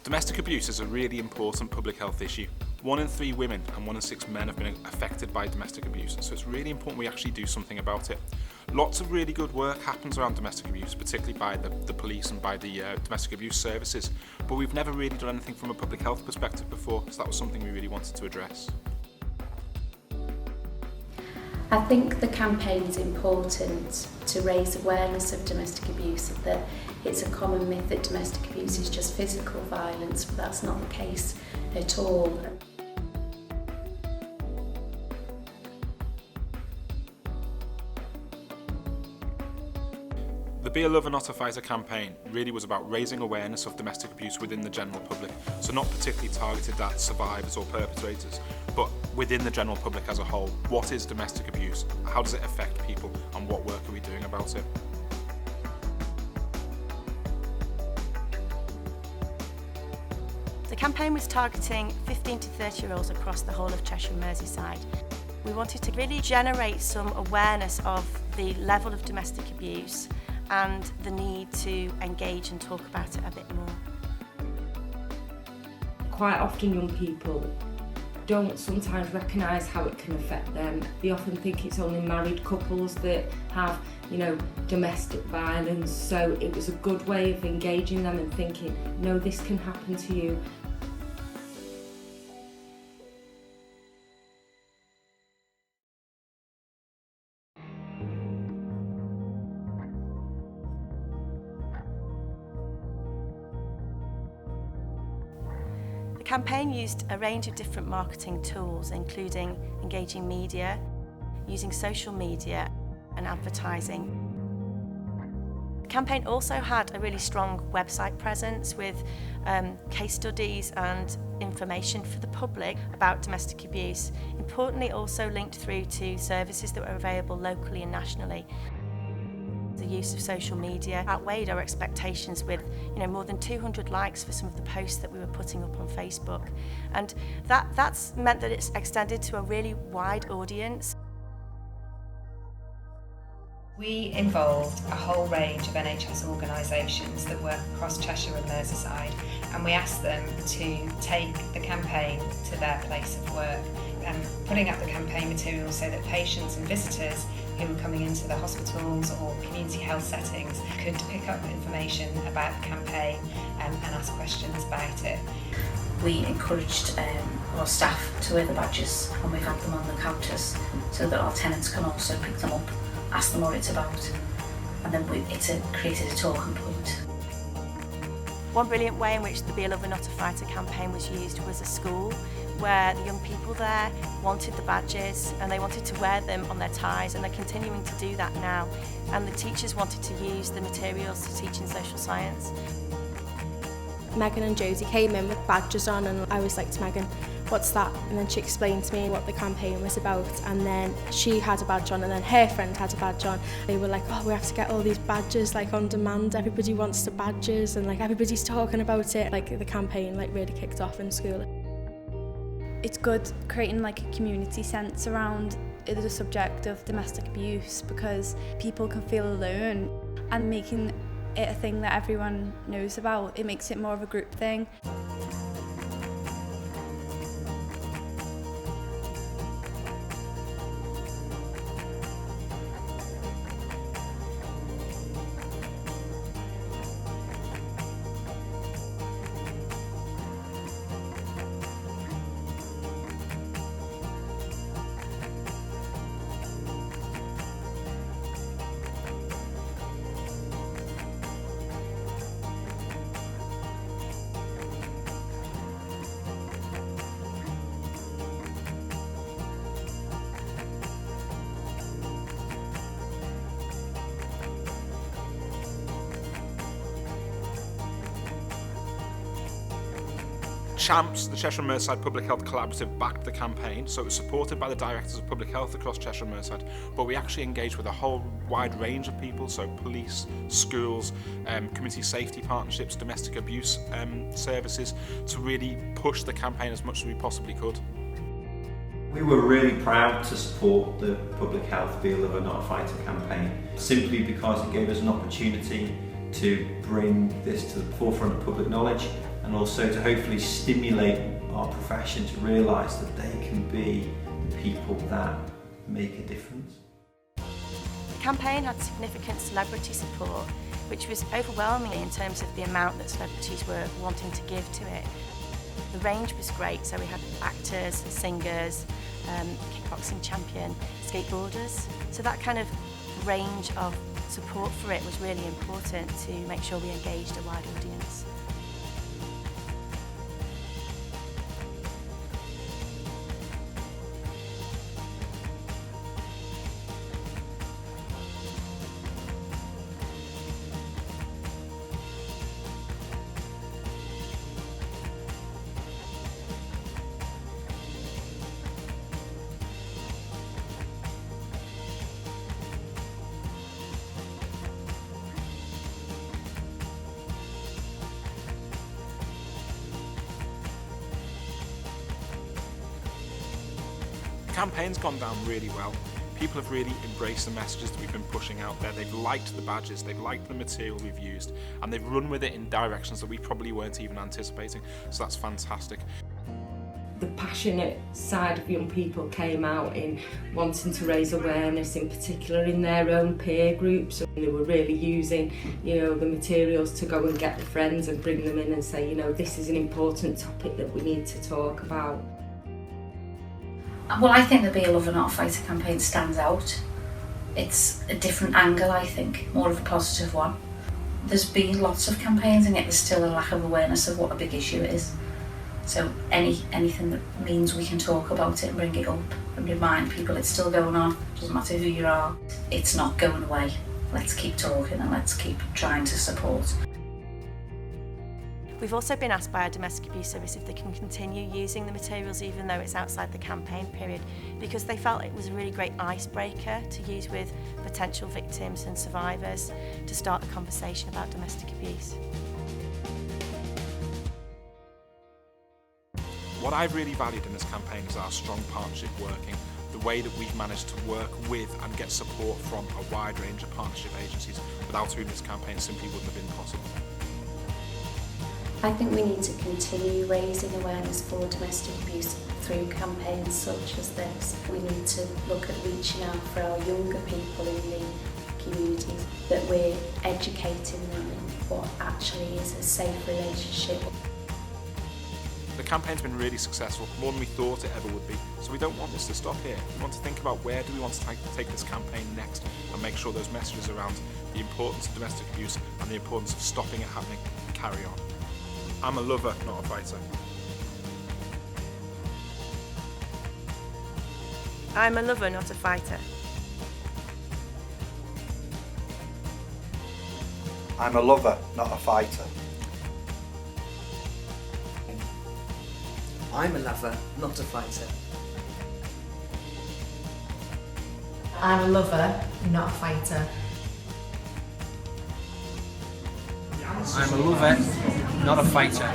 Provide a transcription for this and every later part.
Domestic abuse is a really important public health issue. 1 in 3 women and 1 in 6 men have been affected by domestic abuse, so it's really important we actually do something about it. Lots of really good work happens around domestic abuse, particularly by the police and by the domestic abuse services, but we've never really done anything from a public health perspective before, so that was something we really wanted to address. I think the campaign is important to raise awareness of domestic abuse, that it's a common myth that domestic abuse is just physical violence, but that's not the case at all. The Be a Lover Not a Fighter campaign really was about raising awareness of domestic abuse within the general public, so not particularly targeted at survivors or perpetrators, but within the general public as a whole. What is domestic abuse? How does it affect people? And what work are we doing about it? The campaign was targeting 15 to 30-year-olds across the whole of Cheshire and Merseyside. We wanted to really generate some awareness of the level of domestic abuse and the need to engage and talk about it a bit more. Quite often young people don't sometimes recognise how it can affect them. They often think it's only married couples that have, domestic violence, so it was a good way of engaging them and thinking, no, this can happen to you. The campaign used a range of different marketing tools, including engaging media, using social media and advertising. The campaign also had a really strong website presence with case studies and information for the public about domestic abuse. Importantly, also linked through to services that were available locally and nationally. The use of social media outweighed our expectations with more than 200 likes for some of the posts that we were putting up on Facebook. And that's meant that it's extended to a really wide audience. We involved a whole range of NHS organisations that work across Cheshire and Merseyside, and we asked them to take the campaign to their place of work, and putting up the campaign materials so that patients and visitors who were coming into the hospitals or community health settings could pick up information about the campaign and ask questions about it. We encouraged our staff to wear the badges, and we've had them on the counters so that our tenants can also pick them up, ask them what it's about, and then it's created a talking point. One brilliant way in which the Be a Lover Not a Fighter campaign was used was a school where the young people there wanted the badges and they wanted to wear them on their ties, and they're continuing to do that now. And the teachers wanted to use the materials to teach in social science. Megan and Josie came in with badges on, and I was like to Megan, what's that? And then she explained to me what the campaign was about, and then she had a badge on and then her friend had a badge on. They were like, oh, we have to get all these badges on demand, everybody wants the badges, and everybody's talking about it. The campaign really kicked off in school. It's good creating a community sense around the subject of domestic abuse, because people can feel alone, and making it a thing that everyone knows about, it makes it more of a group thing. CHAMPS, the Cheshire and Merseyside Public Health Collaborative, backed the campaign, so it was supported by the directors of public health across Cheshire and Merseyside, but we actually engaged with a whole wide range of people, so police, schools, community safety partnerships, domestic abuse services, to really push the campaign as much as we possibly could. We were really proud to support the Public Health Be a Lover Not a Fighter campaign, simply because it gave us an opportunity to bring this to the forefront of public knowledge, and also to hopefully stimulate our profession to realise that they can be the people that make a difference. The campaign had significant celebrity support, which was overwhelming in terms of the amount that celebrities were wanting to give to it. The range was great, so we had actors, singers, kickboxing champion, skateboarders. So that kind of range of support for it was really important to make sure we engaged a wide audience. The campaign's gone down really well. People have really embraced the messages that we've been pushing out there. They've liked the badges, they've liked the material we've used, and they've run with it in directions that we probably weren't even anticipating. So that's fantastic. The passionate side of young people came out in wanting to raise awareness, in particular in their own peer groups. And they were really using, the materials to go and get the friends and bring them in and say, this is an important topic that we need to talk about. Well, I think the Be a Lover Not a Fighter campaign stands out. It's a different angle, I think, more of a positive one. There's been lots of campaigns and yet there's still a lack of awareness of what a big issue it is. So anything that means we can talk about it and bring it up and remind people it's still going on, doesn't matter who you are, it's not going away. Let's keep talking and let's keep trying to support. We've also been asked by our domestic abuse service if they can continue using the materials even though it's outside the campaign period, because they felt it was a really great icebreaker to use with potential victims and survivors to start the conversation about domestic abuse. What I've really valued in this campaign is our strong partnership working, the way that we've managed to work with and get support from a wide range of partnership agencies, without whom this campaign simply wouldn't have been possible. I think we need to continue raising awareness for domestic abuse through campaigns such as this. We need to look at reaching out for our younger people in the communities, that we're educating them in what actually is a safe relationship. The campaign's been really successful, more than we thought it ever would be, so we don't want this to stop here. We want to think about where do we want to take this campaign next and make sure those messages around the importance of domestic abuse and the importance of stopping it happening carry on. I'm a lover, not a fighter. I'm a lover, not a fighter. I'm a lover, not a fighter. I'm a lover, not a fighter. I'm a lover, not a fighter. I'm a lover, not a fighter.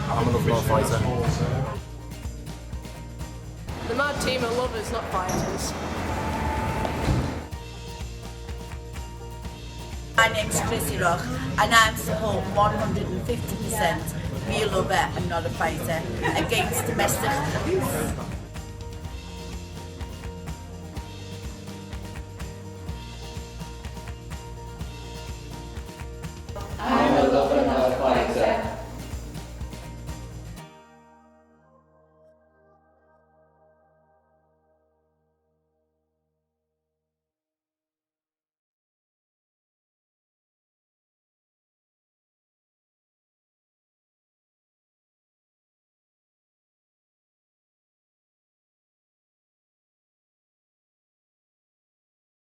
I'm a lover, not a fighter. The mad team are lovers, not fighters. My name's Chrissy Rock and I'm support 150% be a lover and not a fighter against domestic abuse.